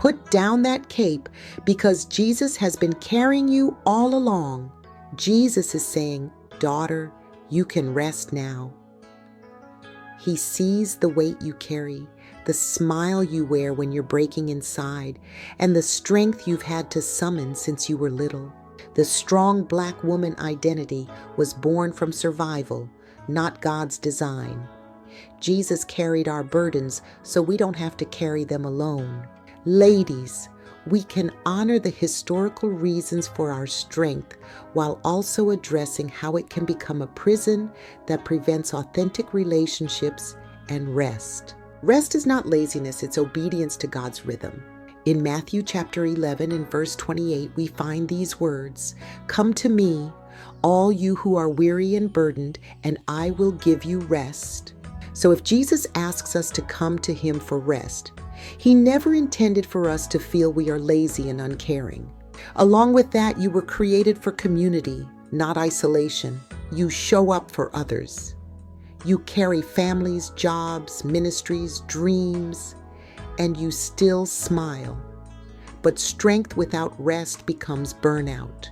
Put down that cape because Jesus has been carrying you all along. Jesus is saying, daughter, you can rest now. He sees the weight you carry, the smile you wear when you're breaking inside, and the strength you've had to summon since you were little. The strong Black woman identity was born from survival, not God's design. Jesus carried our burdens so we don't have to carry them alone. Ladies, we can honor the historical reasons for our strength while also addressing how it can become a prison that prevents authentic relationships and rest. Rest is not laziness, it's obedience to God's rhythm. In Matthew chapter 11 and verse 28, we find these words, "Come to me, all you who are weary and burdened, and I will give you rest." So if Jesus asks us to come to him for rest, he never intended for us to feel we are lazy and uncaring. Along with that, you were created for community, not isolation. You show up for others. You carry families, jobs, ministries, dreams, and you still smile. But strength without rest becomes burnout,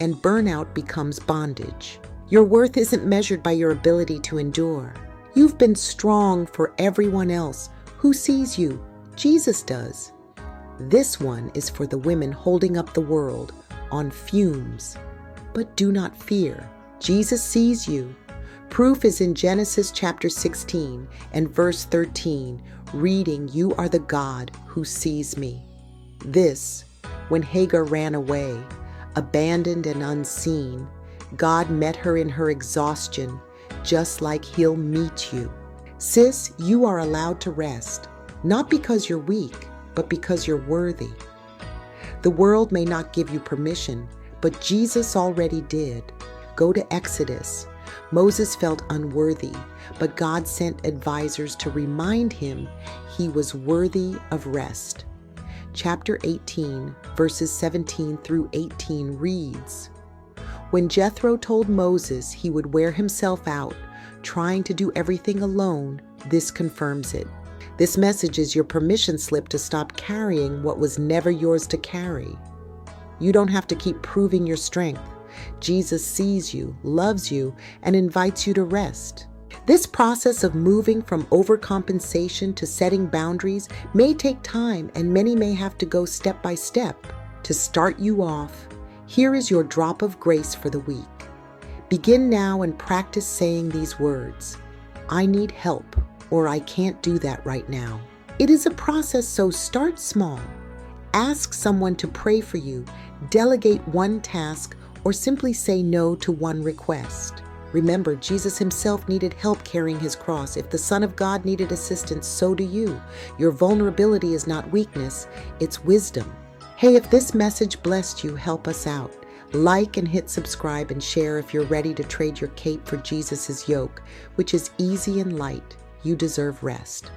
and burnout becomes bondage. Your worth isn't measured by your ability to endure. You've been strong for everyone else. Who sees you? Jesus does. This one is for the women holding up the world on fumes. But do not fear. Jesus sees you. Proof is in Genesis chapter 16 and verse 13, reading, "You are the God who sees me." This, when Hagar ran away, abandoned and unseen, God met her in her exhaustion, just like he'll meet you. Sis, you are allowed to rest, not because you're weak, but because you're worthy. The world may not give you permission, but Jesus already did. Go to Exodus. Moses felt unworthy, but God sent advisors to remind him he was worthy of rest. Chapter 18, verses 17 through 18 reads, "When Jethro told Moses he would wear himself out, trying to do everything alone, this confirms it. This message is your permission slip to stop carrying what was never yours to carry. You don't have to keep proving your strength. Jesus sees you, loves you, and invites you to rest. This process of moving from overcompensation to setting boundaries may take time, and many may have to go step by step. To start you off, here is your drop of grace for the week. Begin now and practice saying these words, "I need help," or "I can't do that right now." It is a process, so start small. Ask someone to pray for you, delegate one task, or simply say no to one request. Remember, Jesus himself needed help carrying his cross. If the Son of God needed assistance, so do you. Your vulnerability is not weakness, it's wisdom. Hey, if this message blessed you, help us out. Like and hit subscribe and share if you're ready to trade your cape for Jesus' yoke, which is easy and light. You deserve rest.